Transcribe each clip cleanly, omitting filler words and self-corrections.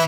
Hi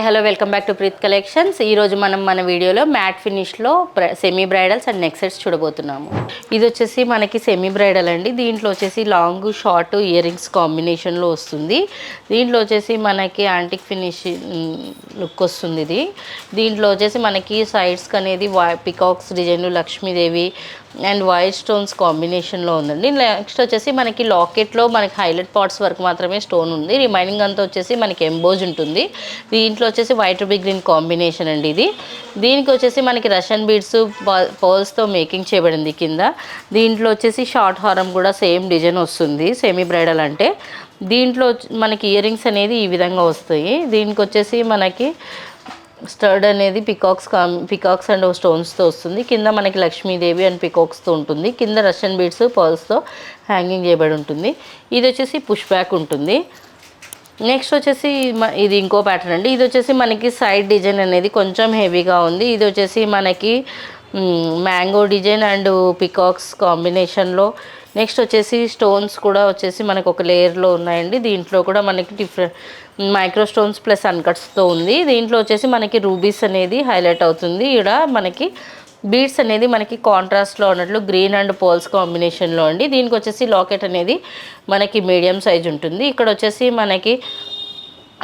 hello welcome back to Preet collections. ఈరోజు మనం మన వీడియోలో మ్యాట్ ఫినిష్లో semi bridals and neck sets చూడబోతున్నాము. ఇది వచ్చేసి మనకి సెమీ బ్రైడల్ అండి. దీంట్లో వచ్చేసి లాంగ్ షార్ట్ ఇయర్ రింగ్స్ కాంబినేషన్లో వస్తుంది. దీంట్లో వచ్చేసి మనకి యాంటిక్ ఫినిష్ లుక్ వస్తుంది. దీంట్లో వచ్చేసి మనకి సైడ్స్కి అనేది peacocks design, Lakshmidevi and white stones కాంబినేషన్లో ఉందండి. నెక్స్ట్ వచ్చేసి మనకి లాకెట్లో మనకి హైలైట్ పార్ట్స్ వరకు మాత్రమే స్టోన్ ఉంది. రిమైనింగ్ అంతా వచ్చేసి మనకి ఎంబోజ్ ఉంటుంది. దీంట్లో వచ్చేసి వైట్ రూబీ గ్రీన్ కాంబినేషన్ అండి ఇది. దీనికి వచ్చేసి మనకి రష్యన్ బీడ్స్ పర్ల్స్తో మేకింగ్ చేయబడింది కింద. దీంట్లో వచ్చేసి షార్ట్ హారం కూడా సేమ్ డిజైన్ వస్తుంది సెమీ బ్రైడల్ అంటే. దీంట్లో మనకి ఇయర్ రింగ్స్ అనేది ఈ విధంగా వస్తాయి. దీనికి వచ్చేసి మనకి స్టర్డ్ అనేది పికాక్స్ అండ్ స్టోన్స్తో వస్తుంది. కింద మనకి లక్ష్మీదేవి అండ్ పికాక్స్తో ఉంటుంది. కింద రష్యన్ బీడ్స్ పర్ల్స్తో హ్యాంగింగ్ చేయబడి ఉంటుంది. ఇది వచ్చేసి పుష్ బ్యాక్ ఉంటుంది. నెక్స్ట్ వచ్చేసి ఇది ఇంకో ప్యాటర్న్ అండి. ఇది వచ్చేసి మనకి సైడ్ డిజైన్ అనేది కొంచెం హెవీగా ఉంది. ఇది వచ్చేసి మనకి మ్యాంగో డిజైన్ అండ్ పికాక్స్ కాంబినేషన్లో. నెక్స్ట్ వచ్చేసి స్టోన్స్ కూడా వచ్చేసి మనకు ఒక లేయర్లో ఉన్నాయండి. దీంట్లో కూడా మనకి డిఫరెంట్ మైక్రో స్టోన్స్ ప్లస్ అన్కట్స్తో ఉంది. దీంట్లో వచ్చేసి మనకి రూబీస్ అనేది హైలైట్ అవుతుంది. ఇక్కడ మనకి బీడ్స్ అనేది మనకి కాంట్రాస్ట్లో ఉన్నట్లు గ్రీన్ అండ్ పర్ల్స్ కాంబినేషన్లో అండి. దీనికి వచ్చేసి లాకెట్ అనేది మనకి మీడియం సైజ్ ఉంటుంది. ఇక్కడ వచ్చేసి మనకి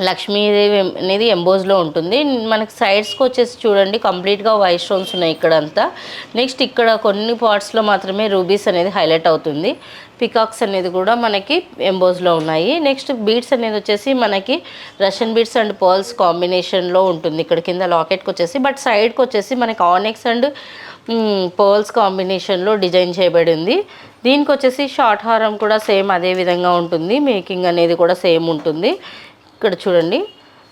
లక్ష్మీదేవి అనేది ఎంబోజ్లో ఉంటుంది. మనకి సైడ్స్కి వచ్చేసి చూడండి కంప్లీట్గా వైట్ స్టోన్స్ ఉన్నాయి ఇక్కడంతా. నెక్స్ట్ ఇక్కడ కొన్ని పార్ట్స్లో మాత్రమే రూబీస్ అనేది హైలైట్ అవుతుంది. పికాక్స్ అనేది కూడా మనకి ఎంబోజ్లో ఉన్నాయి. నెక్స్ట్ బీడ్స్ అనేది వచ్చేసి మనకి రష్యన్ బీడ్స్ అండ్ పర్ల్స్ కాంబినేషన్లో ఉంటుంది ఇక్కడ కింద లాకెట్కి వచ్చేసి. బట్ సైడ్కి వచ్చేసి మనకి ఆనెక్స్ అండ్ పర్ల్స్ కాంబినేషన్లో డిజైన్ చేయబడింది. దీనికి వచ్చేసి షార్ట్ హారం కూడా సేమ్ అదే విధంగా ఉంటుంది. మేకింగ్ అనేది కూడా సేమ్ ఉంటుంది ఇక్కడ చూడండి.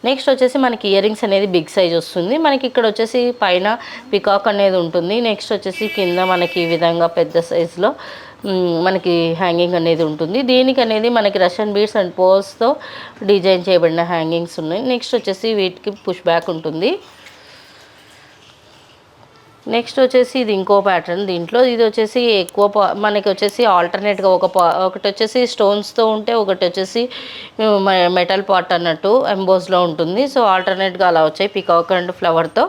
నెక్స్ట్ వచ్చేసి మనకి ఇయర్ రింగ్స్ అనేది బిగ్ సైజ్ వస్తుంది. మనకి ఇక్కడ వచ్చేసి పైన పికాక్ అనేది ఉంటుంది. నెక్స్ట్ వచ్చేసి కింద మనకి ఈ విధంగా పెద్ద సైజులో మనకి హ్యాంగింగ్ అనేది ఉంటుంది. దీనికి అనేది మనకి రష్యన్ బీడ్స్ అండ్ పర్ల్స్తో డిజైన్ చేయబడిన హ్యాంగింగ్స్ ఉన్నాయి. నెక్స్ట్ వచ్చేసి వీటికి పుష్ బ్యాక్ ఉంటుంది. నెక్స్ట్ వచ్చేసి ఇది ఇంకో ప్యాటర్న్. దీంట్లో ఇది వచ్చేసి ఎక్కువ మనకి వచ్చేసి ఆల్టర్నేట్గా ఒకటి వచ్చేసి స్టోన్స్తో ఉంటే ఒకటి వచ్చేసి మెటల్ పార్ట్ అన్నట్టు ఎంబోస్లో ఉంటుంది. సో ఆల్టర్నేట్గా అలా వచ్చాయి పికాక్ అండ్ ఫ్లవర్తో.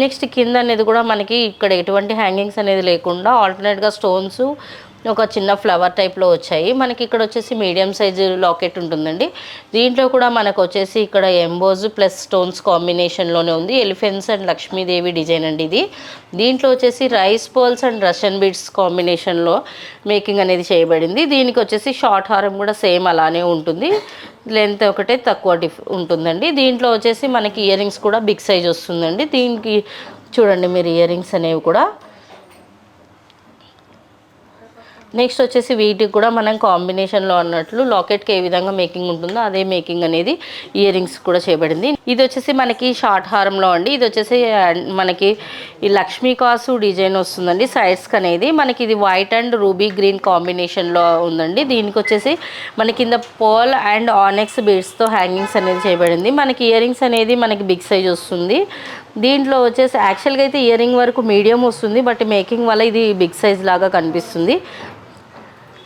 నెక్స్ట్ కింద అనేది కూడా మనకి ఇక్కడ ఎటువంటి హ్యాంగింగ్స్ అనేది లేకుండా ఆల్టర్నేట్గా స్టోన్స్ ఒక చిన్న ఫ్లవర్ టైప్లో వచ్చాయి. మనకి ఇక్కడ వచ్చేసి మీడియం సైజు లాకెట్ ఉంటుందండి. దీంట్లో కూడా మనకు వచ్చేసి ఇక్కడ ఎంబోజ్ ప్లస్ స్టోన్స్ కాంబినేషన్లోనే ఉంది. ఎలిఫెంట్స్ అండ్ లక్ష్మీదేవి డిజైన్ అండి ఇది. దీంట్లో వచ్చేసి rice pearls and Russian beads కాంబినేషన్లో మేకింగ్ అనేది చేయబడింది. దీనికి వచ్చేసి షార్ట్ హారం కూడా సేమ్ అలానే ఉంటుంది. లెంత్ ఒకటే తక్కువ ఉంటుందండి. దీంట్లో వచ్చేసి మనకి ఇయర్ రింగ్స్ కూడా బిగ్ సైజ్ వస్తుందండి. దీనికి చూడండి మీరు ఇయర్ రింగ్స్ అనేవి కూడా. నెక్స్ట్ వచ్చేసి వీటికి కూడా మనం కాంబినేషన్లో అన్నట్లు లాకెట్కి ఏ విధంగా మేకింగ్ ఉంటుందో అదే మేకింగ్ అనేది ఇయర్ రింగ్స్ కూడా చేయబడింది. ఇది వచ్చేసి మనకి షార్ట్ హారంలో అండి. ఇది వచ్చేసి మనకి ఈ లక్ష్మీ కాసు డిజైన్ వస్తుందండి సైడ్స్కి అనేది. మనకి ఇది వైట్ అండ్ రూబీ గ్రీన్ కాంబినేషన్లో ఉందండి. దీనికి వచ్చేసి మన కింద పర్ల్ అండ్ ఆనెక్స్ బీడ్స్తో హ్యాంగింగ్స్ అనేది చేయబడింది. మనకి ఇయర్ రింగ్స్ అనేది మనకి బిగ్ సైజ్ వస్తుంది. దీంట్లో వచ్చేసి యాక్చువల్గా అయితే ఇయర్ రింగ్ వరకు మీడియం వస్తుంది. బట్ మేకింగ్ వల్ల ఇది బిగ్ సైజ్ లాగా కనిపిస్తుంది.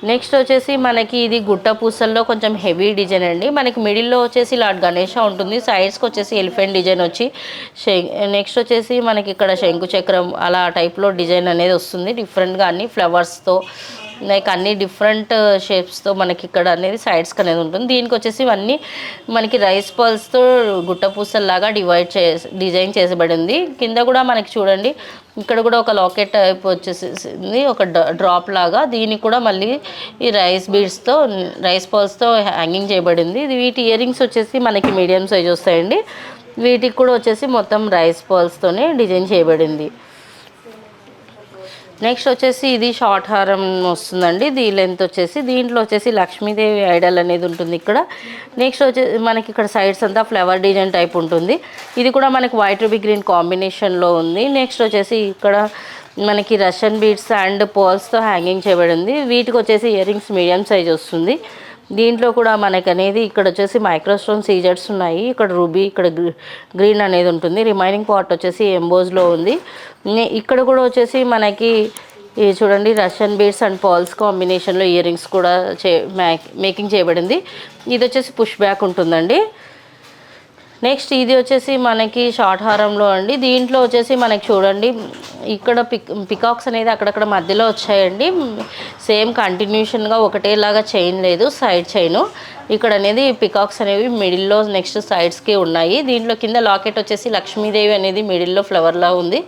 నెక్స్ట్ వచ్చేసి మనకి ఇది గుట్ట పూసల్లో కొంచెం హెవీ డిజైన్ అండి. మనకి మిడిల్లో వచ్చేసి లార్డ్ గణేష ఉంటుంది, సైడ్స్కి వచ్చేసి ఎలిఫెంట్ డిజైన్ వచ్చి నెక్స్ట్ వచ్చేసి మనకి ఇక్కడ శంకు చక్రం అలా టైప్లో డిజైన్ అనేది వస్తుంది. డిఫరెంట్గా అన్ని ఫ్లవర్స్తో లైక్ అన్ని డిఫరెంట్ షేప్స్తో మనకి ఇక్కడ అనేది సైడ్స్కి అనేది ఉంటుంది. దీనికి వచ్చేసి ఇవన్నీ మనకి రైస్ పర్ల్స్తో గుట్ట పూసల్లాగా డిజైన్ చేసబడింది. కింద కూడా మనకి చూడండి ఇక్కడ కూడా ఒక లాకెట్ టైప్ వచ్చేసింది, ఒక డ్రాప్ లాగా. దీనికి కూడా మళ్ళీ ఈ రైస్ పర్ల్స్తో హ్యాంగింగ్ చేయబడింది. వీటి ఇయర్ రింగ్స్ వచ్చేసి మనకి మీడియం సైజ్ వస్తాయండి. వీటికి కూడా వచ్చేసి మొత్తం రైస్ పర్ల్స్తోనే డిజైన్ చేయబడింది. నెక్స్ట్ వచ్చేసి ఇది షార్ట్ హారం వస్తుందండి. దీని లెంత్ వచ్చేసి దీంట్లో వచ్చేసి లక్ష్మీదేవి ఐడల్ అనేది ఉంటుంది ఇక్కడ. నెక్స్ట్ వచ్చేసి మనకి ఇక్కడ సైడ్స్ అంతా ఫ్లవర్ డిజైన్ టైప్ ఉంటుంది. ఇది కూడా మనకి వైట్ రూబీ గ్రీన్ కాంబినేషన్లో ఉంది. నెక్స్ట్ వచ్చేసి ఇక్కడ మనకి రష్యన్ బీడ్స్ అండ్ పర్ల్స్తో హ్యాంగింగ్ చేయబడింది. వీటికి వచ్చేసి ఇయర్ రింగ్స్ మీడియం సైజ్ వస్తుంది. దీంట్లో కూడా మనకి అనేది ఇక్కడ వచ్చేసి మైక్రోస్టోన్ సీజర్స్ ఉన్నాయి. ఇక్కడ రూబీ, ఇక్కడ గ్రీన్ అనేది ఉంటుంది. రిమైనింగ్ పార్ట్ వచ్చేసి ఎంబోజ్లో ఉంది. ఇక్కడ కూడా వచ్చేసి మనకి చూడండి రష్యన్ బీడ్స్ అండ్ పర్ల్స్ కాంబినేషన్లో ఇయర్ రింగ్స్ కూడా మేకింగ్ చేయబడింది. ఇది వచ్చేసి పుష్ బ్యాక్ ఉంటుందండి. నెక్స్ట్ ఇది వచ్చేసి మనకి షార్ట్ హారంలో అండి. దీంట్లో వచ్చేసి మనకి చూడండి ఇక్కడ పికాక్స్ అనేది అక్కడక్కడ మధ్యలో వచ్చాయండి. సేమ్ కంటిన్యూషన్గా ఒకటేలాగా చైన్ లేదు, సైడ్ చైను. ఇక్కడ అనేది పికాక్స్ అనేవి మిడిల్లో నెక్స్ట్ సైడ్స్కి ఉన్నాయి. దీంట్లో కింద లాకెట్ వచ్చేసి లక్ష్మీదేవి అనేది మిడిల్లో ఫ్లవర్లా ఉంది.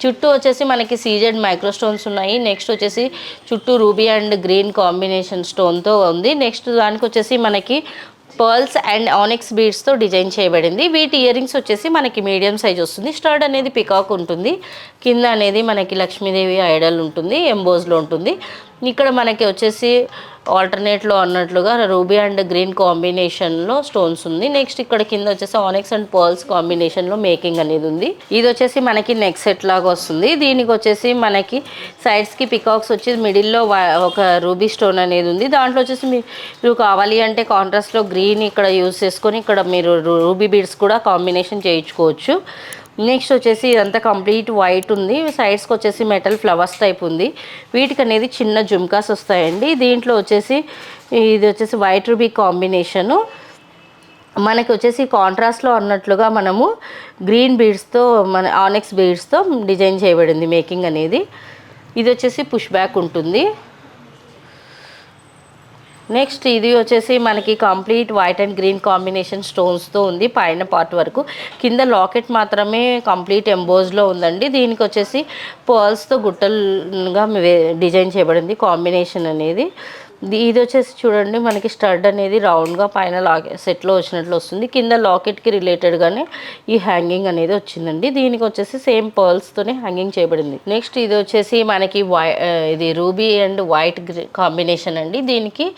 చుట్టూ వచ్చేసి మనకి సీజెడ్ మైక్రో స్టోన్స్ ఉన్నాయి. నెక్స్ట్ వచ్చేసి చుట్టూ రూబీ అండ్ గ్రీన్ కాంబినేషన్ స్టోన్తో ఉంది. నెక్స్ట్ దానికి వచ్చేసి మనకి పర్ల్స్ అండ్ ఆనిక్స్ బీడ్స్తో డిజైన్ చేయబడింది. వీటి ఇయర్ రింగ్స్ వచ్చేసి మనకి మీడియం సైజ్ వస్తుంది. స్టడ్ అనేది పికాక్ ఉంటుంది. కింద అనేది మనకి లక్ష్మీదేవి ఐడల్ ఉంటుంది, ఎంబోజ్లో ఉంటుంది. ఇక్కడ మనకి వచ్చేసి ఆల్టర్నేట్లో అన్నట్లుగా రూబీ అండ్ గ్రీన్ కాంబినేషన్లో స్టోన్స్ ఉంది. నెక్స్ట్ ఇక్కడ కింద వచ్చేసి ఆనిక్స్ అండ్ పర్ల్స్ కాంబినేషన్లో మేకింగ్ అనేది ఉంది. ఇది వచ్చేసి మనకి నెక్ సెట్ లాగా వస్తుంది. దీనికి వచ్చేసి మనకి సైడ్స్కి పికాక్స్ వచ్చి మిడిల్లో ఒక రూబీ స్టోన్ అనేది ఉంది. దాంట్లో వచ్చేసి మీరు కావాలి అంటే కాంట్రాస్ట్లో గ్రీన్ ఇక్కడ యూజ్ చేసుకొని ఇక్కడ మీరు రూబీ బీడ్స్ కూడా కాంబినేషన్ చేయించుకోవచ్చు. నెక్స్ట్ వచ్చేసి ఇదంతా కంప్లీట్ వైట్ ఉంది. సైడ్స్కి వచ్చేసి మెటల్ ఫ్లవర్స్ టైప్ ఉంది. వీటికి అనేది చిన్న జుమ్కాస్ వస్తాయండి. దీంట్లో వచ్చేసి ఇది వచ్చేసి వైట్ రూబీ కాంబినేషను. మనకి వచ్చేసి కాంట్రాస్ట్లో అన్నట్లుగా మనము గ్రీన్ బీడ్స్తో మన ఆనిక్స్ బీడ్స్తో డిజైన్ చేయబడింది మేకింగ్ అనేది. ఇది వచ్చేసి పుష్ బ్యాక్ ఉంటుంది. నెక్స్ట్ ఇది వచ్చేసి మనకి complete white and green combination స్టోన్స్తో ఉంది పైన పార్ట్ వరకు. కింద లాకెట్ మాత్రమే కంప్లీట్ ఎంబోజ్లో ఉందండి. దీనికి వచ్చేసి పర్ల్స్తో గుట్టలుగా డిజైన్ చేయబడింది కాంబినేషన్ అనేది. ఇది వచ్చేసి చూడండి మనకి స్టడ్ అనేది రౌండ్గా పైన సెట్లో వచ్చినట్లు వస్తుంది. కింద లాకెట్కి రిలేటెడ్గానే ఈ హ్యాంగింగ్ అనేది వచ్చిందండి. దీనికి వచ్చేసి సేమ్ పర్ల్స్తోనే హ్యాంగింగ్ చేయబడింది. నెక్స్ట్ ఇది వచ్చేసి మనకి ఇది రూబీ అండ్ వైట్ కాంబినేషన్ అండి. దీనికి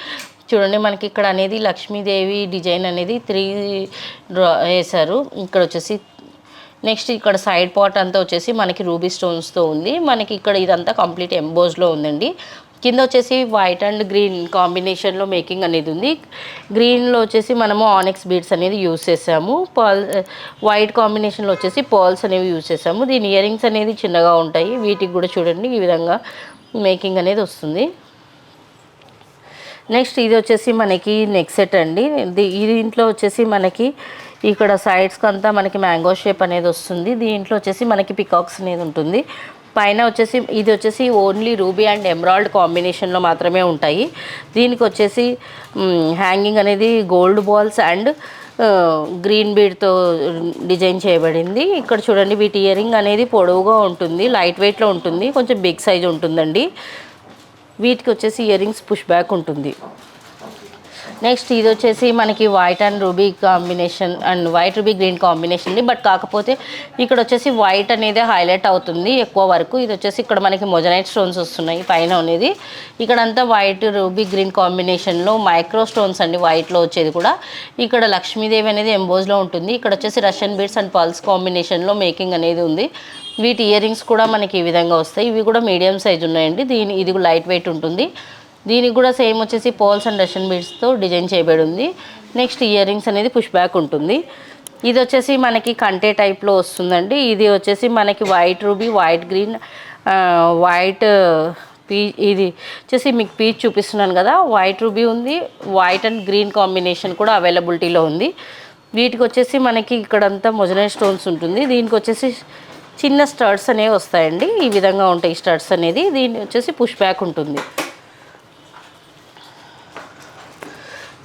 చూడండి మనకి ఇక్కడ అనేది లక్ష్మీదేవి డిజైన్ అనేది 3 డ్రా వేశారు. ఇక్కడ వచ్చేసి నెక్స్ట్ ఇక్కడ సైడ్ పార్ట్ అంతా వచ్చేసి మనకి రూబీ స్టోన్స్తో ఉంది. మనకి ఇక్కడ ఇదంతా కంప్లీట్ ఎంబోజ్లో ఉందండి. కింద వచ్చేసి వైట్ అండ్ గ్రీన్ కాంబినేషన్లో మేకింగ్ అనేది ఉంది. గ్రీన్లో వచ్చేసి మనము ఆనిక్స్ బీడ్స్ అనేది యూజ్ చేసాము. వైట్ కాంబినేషన్లో వచ్చేసి పర్ల్స్ అనేవి యూజ్ చేసాము. దీని ఇయర్ రింగ్స్ అనేది చిన్నగా ఉంటాయి. వీటికి కూడా చూడండి ఈ విధంగా మేకింగ్ అనేది వస్తుంది. నెక్స్ట్ ఇది వచ్చేసి మనకి నెక్ సెట్ అండి. దీంట్లో వచ్చేసి మనకి ఇక్కడ సైడ్స్కి అంతా మనకి మ్యాంగో షేప్ అనేది వస్తుంది. దీంట్లో వచ్చేసి మనకి పికాక్స్ అనేది ఉంటుంది. పైన వచ్చేసి ఇది వచ్చేసి ఓన్లీ రూబీ అండ్ ఎమరాల్డ్ కాంబినేషన్లో మాత్రమే ఉంటాయి. దీనికి వచ్చేసి హ్యాంగింగ్ అనేది గోల్డ్ బాల్స్ అండ్ గ్రీన్ బీడ్తో డిజైన్ చేయబడింది. ఇక్కడ చూడండి వీటి ఇయరింగ్ అనేది పొడవుగా ఉంటుంది, లైట్ వెయిట్లో ఉంటుంది, కొంచెం బిగ్ సైజ్ ఉంటుందండి. వీటికి వచ్చేసి ఇయర్ రింగ్స్ పుష్ బ్యాక్ ఉంటుంది. నెక్స్ట్ ఇది వచ్చేసి మనకి white and ruby combination and white ruby green combination but కాకపోతే ఇక్కడ వచ్చేసి వైట్ అనేది హైలైట్ అవుతుంది ఎక్కువ వరకు. ఇది వచ్చేసి ఇక్కడ మనకి మొజనైట్ స్టోన్స్ వస్తున్నాయి పైన అనేది. ఇక్కడంతా వైట్ రూబీ గ్రీన్ కాంబినేషన్లో మైక్రో స్టోన్స్ అండి వైట్లో వచ్చేది కూడా. ఇక్కడ లక్ష్మీదేవి అనేది ఎంబోజ్లో ఉంటుంది. ఇక్కడ వచ్చేసి రష్యన్ బీడ్స్ అండ్ పల్స్ కాంబినేషన్లో మేకింగ్ అనేది ఉంది. వీటి ఇయర్ రింగ్స్ కూడా మనకి ఈ విధంగా వస్తాయి. ఇవి కూడా మీడియం సైజ్ ఉన్నాయండి. ఇది లైట్ వెయిట్ ఉంటుంది. దీనికి కూడా సేమ్ వచ్చేసి పర్ల్స్ అండ్ రష్యన్ బీడ్స్తో డిజైన్ చేయబడి ఉంది. నెక్స్ట్ ఇయర్ రింగ్స్ అనేది పుష్ బ్యాక్ ఉంటుంది. ఇది వచ్చేసి మనకి కంటే టైప్లో వస్తుందండి. ఇది వచ్చేసి మనకి white ruby, white green, white ఇది వచ్చేసి మీకు పీచ్ చూపిస్తున్నాను కదా, వైట్ రూబీ ఉంది, వైట్ అండ్ గ్రీన్ కాంబినేషన్ కూడా అవైలబిలిటీలో ఉంది. వీటికి వచ్చేసి మనకి ఇక్కడంతా మొజనైట్ స్టోన్స్ ఉంటుంది. దీనికి వచ్చేసి చిన్న స్టడ్స్ అనేవి వస్తాయండి, ఈ విధంగా ఉంటాయి స్టడ్స్ అనేది. దీని వచ్చేసి పుష్ బ్యాక్ ఉంటుంది.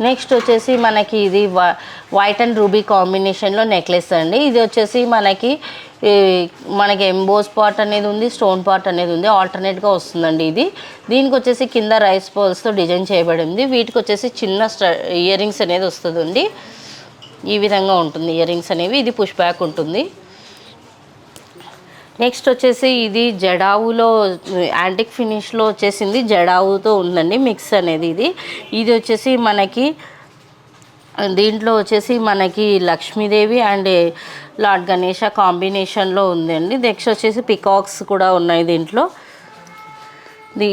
నెక్స్ట్ వచ్చేసి మనకి ఇది వైట్ అండ్ రూబీ కాంబినేషన్లో నెక్లెస్ అండి. ఇది వచ్చేసి మనకి ఎంబోస్ పార్ట్ అనేది ఉంది, స్టోన్ పార్ట్ అనేది ఉంది, ఆల్టర్నేట్గా వస్తుందండి ఇది. దీనికి వచ్చేసి కింద రైస్ పర్ల్స్తో డిజైన్ చేయబడి ఉంది. వీటికి వచ్చేసి చిన్న ఇయర్ రింగ్స్ అనేది వస్తుందండి, ఈ విధంగా ఉంటుంది ఇయర్ రింగ్స్ అనేవి. ఇది పుష్ బ్యాక్ ఉంటుంది. నెక్స్ట్ వచ్చేసి ఇది జడావులో యాంటిక్ ఫినిష్లో వచ్చేసింది, జడావుతో ఉందండి మిక్స్ అనేది. ఇది వచ్చేసి మనకి దీంట్లో వచ్చేసి మనకి లక్ష్మీదేవి అండ్ లార్డ్ గణేష కాంబినేషన్లో ఉందండి. నెక్స్ట్ వచ్చేసి పికాక్స్ కూడా ఉన్నాయి దీంట్లో.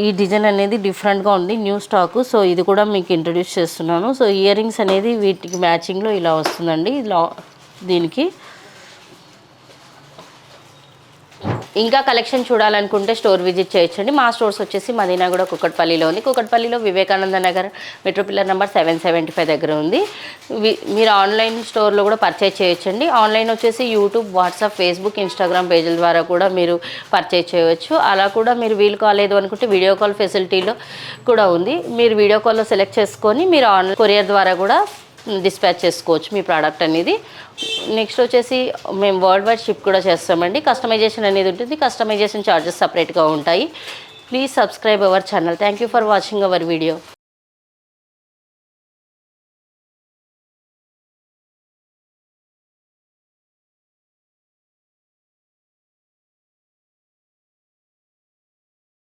ఈ డిజైన్ అనేది డిఫరెంట్గా ఉంది, న్యూ స్టాకు. సో ఇది కూడా మీకు ఇంట్రడ్యూస్ చేస్తున్నాను. సో ఇయర్ రింగ్స్ అనేది వీటికి మ్యాచింగ్లో ఇలా వస్తుందండి. దీనికి ఇంకా కలెక్షన్ చూడాలనుకుంటే స్టోర్ విజిట్ చేయొచ్చండి. మా స్టోర్స్ వచ్చేసి మదీనాగూడ కుకట్పల్లిలో ఉంది. కుకట్పల్లిలో Vivekananda Nagar metro pillar number 775 దగ్గర ఉంది. మీరు ఆన్లైన్ స్టోర్లో కూడా పర్చేజ్ చేయొచ్చండి. ఆన్లైన్ వచ్చేసి యూట్యూబ్, వాట్సాప్, ఫేస్బుక్, ఇన్స్టాగ్రామ్ పేజీల ద్వారా కూడా మీరు పర్చేజ్ చేయవచ్చు. అలా కూడా మీరు వీలు కాలేదు అనుకుంటే వీడియో కాల్ ఫెసిలిటీలో కూడా ఉంది. మీరు వీడియో కాల్లో సెలెక్ట్ చేసుకొని మీరు ఆన్లైన్ కొరియర్ ద్వారా కూడా డిస్పాచ్ చేసుకోవచ్చు మీ ప్రోడక్ట్ అనేది. నెక్స్ట్ వచ్చేసి మేము వరల్డ్ వైడ్ షిప్ కూడా చేస్తామండి. కస్టమైజేషన్ అనేది ఉంటుంది, కస్టమైజేషన్ ఛార్జెస్ సపరేట్గా ఉంటాయి. Please subscribe our channel. Thank you for watching our video.